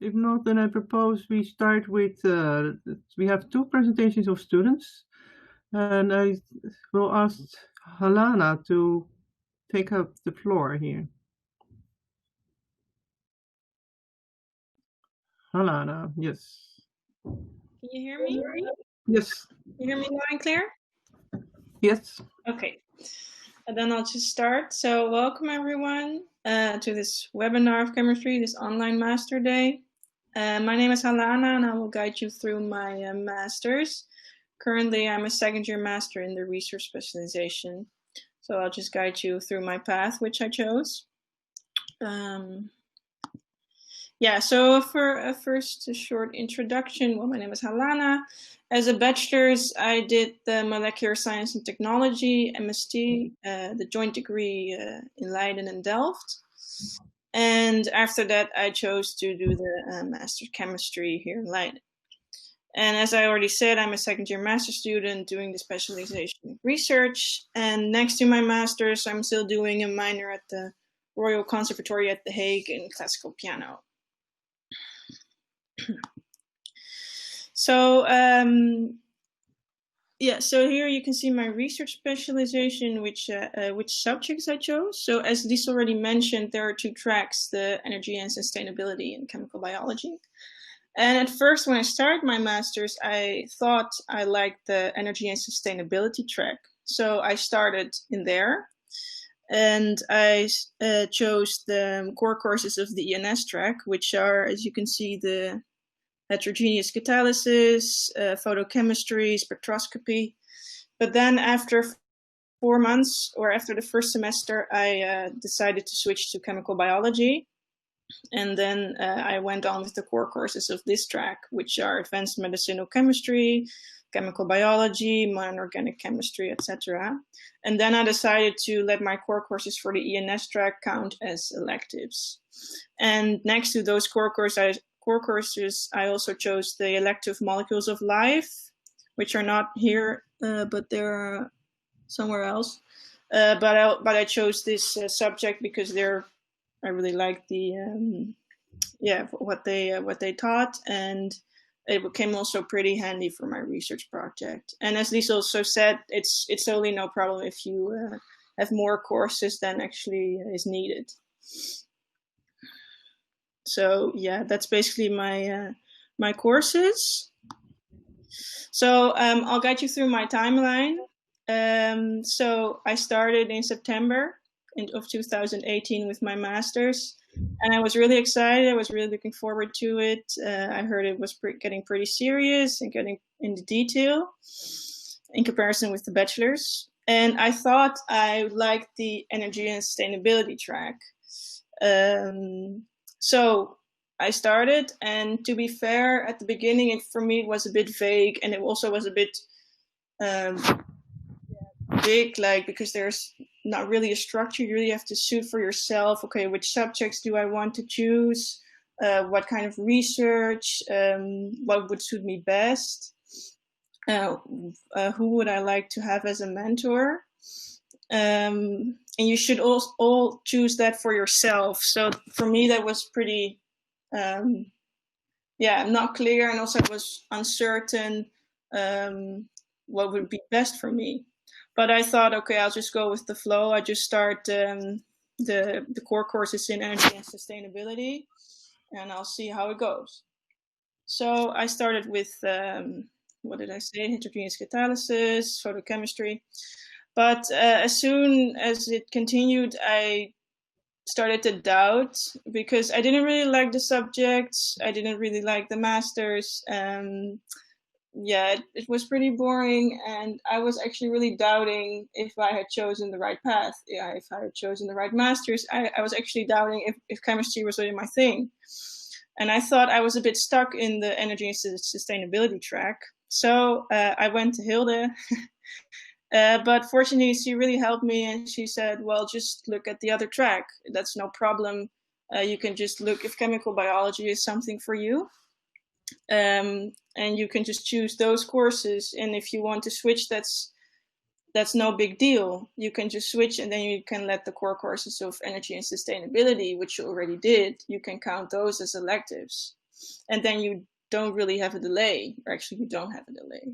if not, then I propose we start with, we have two presentations of students, and I will ask Halana to take up the floor here. Halana, yes. Can you hear me? Yes. You hear me loud and clear? Yes. Okay. And then I'll just start. So welcome everyone to this webinar of chemistry, this online master day. My name is Halana and I will guide you through my masters. Currently, I'm a second year master in the research specialization. So I'll just guide you through my path, which I chose. Yeah, so for a first short introduction, well, my name is Halana. As a bachelor's, I did the molecular science and technology, MST, the joint degree in Leiden and Delft. And after that, I chose to do the master's chemistry here in Leiden. And as I already said, I'm a second year master student doing the specialization in research. And next to my master's, I'm still doing a minor at the Royal Conservatory at The Hague in classical piano. So yeah, so here you can see my research specialization, which subjects I chose. So as Lisa already mentioned, there are two tracks, the energy and sustainability and chemical biology. And at first, when I started my master's, I thought I liked the energy and sustainability track. So I started in there. And I chose the core courses of the ENS track, which are, as you can see, the heterogeneous catalysis, photochemistry, spectroscopy. But then after 4 months, or after the first semester, I decided to switch to chemical biology. And then I went on with the core courses of this track, which are advanced medicinal chemistry, chemical biology, non-organic chemistry, etc. And then I decided to let my core courses for the ENS track count as electives. And next to those core courses, I also chose the elective molecules of life, which are not here, but they're somewhere else. But I chose this subject because I really liked the what they taught, and it became also pretty handy for my research project. And as Lisa also said, it's totally no problem if you have more courses than actually is needed. So yeah, that's basically my courses. So I'll guide you through my timeline. So I started in September of 2018 with my master's, and I was really excited. I was really looking forward to it. I heard it was getting pretty serious and getting into detail in comparison with the bachelor's. And I thought I liked the energy and sustainability track. So I started, and to be fair, at the beginning, for me, it was a bit vague, and it also was a bit big, like, because there's not really a structure. You really have to suit for yourself. Okay, which subjects do I want to choose? What kind of research? What would suit me best? Who would I like to have as a mentor? And you should all choose that for yourself. So for me, that was pretty, not clear, and also it was uncertain what would be best for me. But I thought, okay, I'll just go with the flow. I just start the core courses in energy and sustainability, and I'll see how it goes. So I started with, what did I say? Heterogeneous catalysis, photochemistry. But as soon as it continued, I started to doubt, because I didn't really like the subjects. I didn't really like the masters. It was pretty boring, and I was actually really doubting if I had chosen the right path. Yeah, if I had chosen the right masters, I was actually doubting if chemistry was really my thing. And I thought I was a bit stuck in the energy and sustainability track. So I went to Hilde. But fortunately, she really helped me, and she said, well, just look at the other track. That's no problem. You can just look if chemical biology is something for you. And you can just choose those courses. And if you want to switch, that's no big deal. You can just switch, and then you can let the core courses of energy and sustainability, which you already did, you can count those as electives. and then you don't really have a delay, or actually you don't have a delay.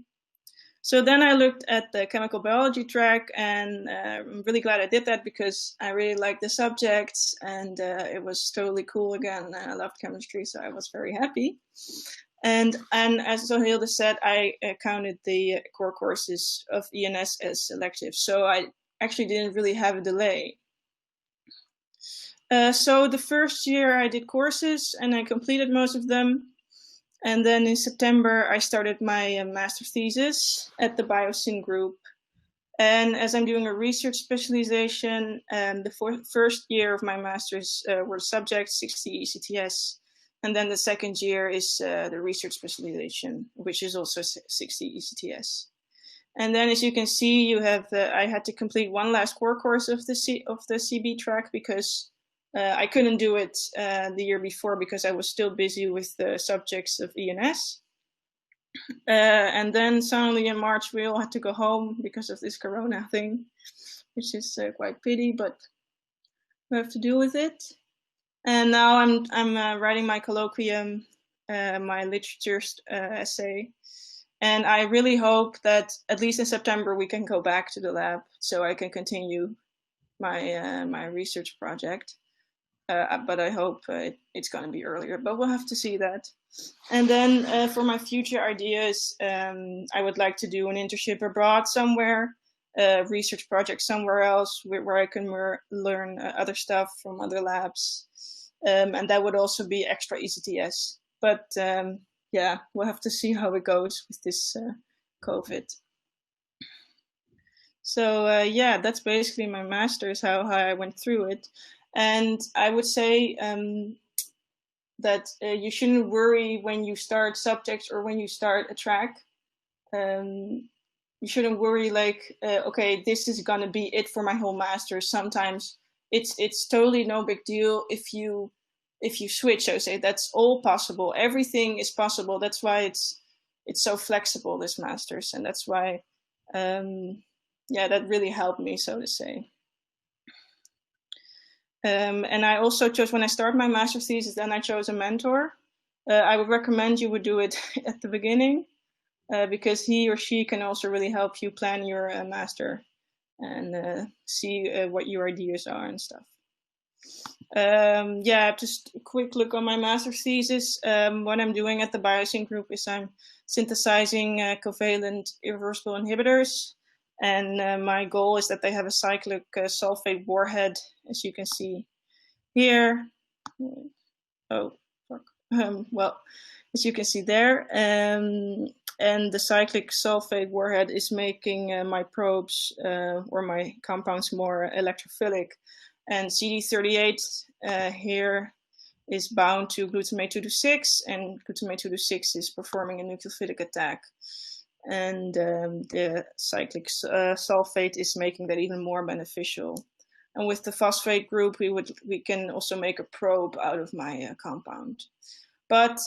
So then I looked at the chemical biology track, and I'm really glad I did that because I really liked the subjects, and it was totally cool again. I loved chemistry, so I was very happy. And as Hilde said, I counted the core courses of ENS as selective, so I actually didn't really have a delay. So the first year I did courses and I completed most of them. And then in September, I started my master's thesis at the Biosyn group. And as I'm doing a research specialization, the first year of my master's were subjects, 60 ECTS. And then the second year is the research specialization, which is also 60 ECTS. And then, as you can see, you have I had to complete one last core course of the CB track because I couldn't do it the year before because I was still busy with the subjects of ENS. And then suddenly in March, we all had to go home because of this Corona thing, which is quite pity, but we have to deal with it. And now I'm writing my colloquium, my literature essay. And I really hope that at least in September we can go back to the lab so I can continue my research project. But I hope it's going to be earlier, but we'll have to see that. And then for my future ideas, I would like to do an internship abroad somewhere, a research project somewhere else where I can learn other stuff from other labs. And that would also be extra ECTS. But yeah, we'll have to see how it goes with this COVID. So yeah, that's basically my master's, how I went through it. And I would say that you shouldn't worry when you start subjects or when you start a track. You shouldn't worry like, okay, this is going to be it for my whole master. Sometimes it's totally no big deal if you switch. I would say that's all possible. Everything is possible. That's why it's so flexible, this master's, and that's why yeah, that really helped me, so to say. And I also chose, when I started my master's thesis, then I chose a mentor. I would recommend you would do it at the beginning because he or she can also really help you plan your master and see what your ideas are and stuff. Yeah, just a quick look on my master's thesis. What I'm doing at the Biosyn group is I'm synthesizing covalent irreversible inhibitors. And my goal is that they have a cyclic sulfate warhead, as you can see here. Oh, fuck. Well, as you can see there. And the cyclic sulfate warhead is making my probes or my compounds more electrophilic. And CD38 here is bound to glutamate 226, and glutamate 226 is performing a nucleophilic attack. And the cyclic sulfate is making that even more beneficial. And with the phosphate group, we can also make a probe out of my compound. But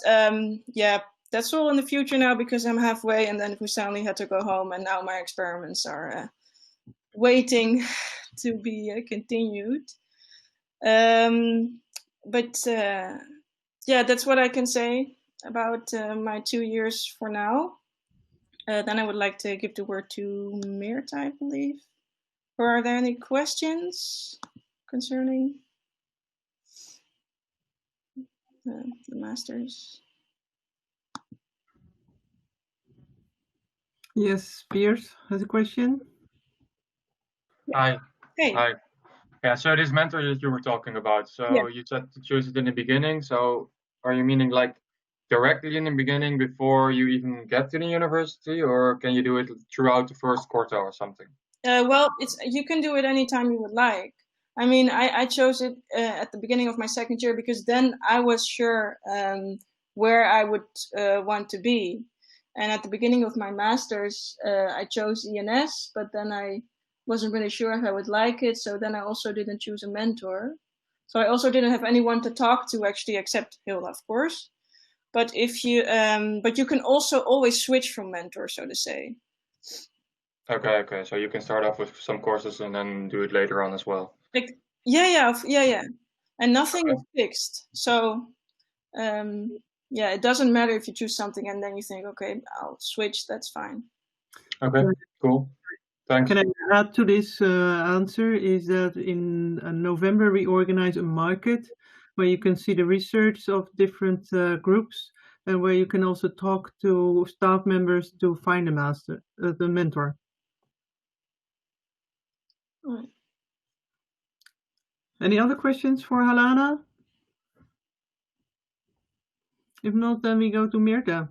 yeah, that's all in the future now because I'm halfway, and then we suddenly had to go home, and now my experiments are waiting to be continued. But yeah, that's what I can say about my 2 years for now. Then I would like to give the word to Meert, I believe. Or are there any questions concerning the masters? Yes, Piers has a question. Hi. Hey. Hi. Yeah, so this mentor that you were talking about, so Yeah. you said to choose it in the beginning. So are you meaning like directly in the beginning before you even get to the university, or can you do it throughout the first quarter or something? Well, you can do it anytime you would like. I mean, I chose it at the beginning of my second year because then I was sure where I would want to be. And at the beginning of my master's, I chose ENS, but then I wasn't really sure if I would like it. So then I also didn't choose a mentor. So I also didn't have anyone to talk to actually, except Hilda, of course. But but you can also always switch from mentor, so to say. Okay. So you can start off with some courses and then do it later on as well. Yeah. And nothing is fixed. So yeah, it doesn't matter if you choose something and then you think, okay, I'll switch. That's fine. Okay, cool. Thanks. Can I add to this answer is that in November we organize a market where you can see the research of different groups and where you can also talk to staff members to find a master, the mentor. Right. Any other questions for Halana? If not, then we go to Mirta.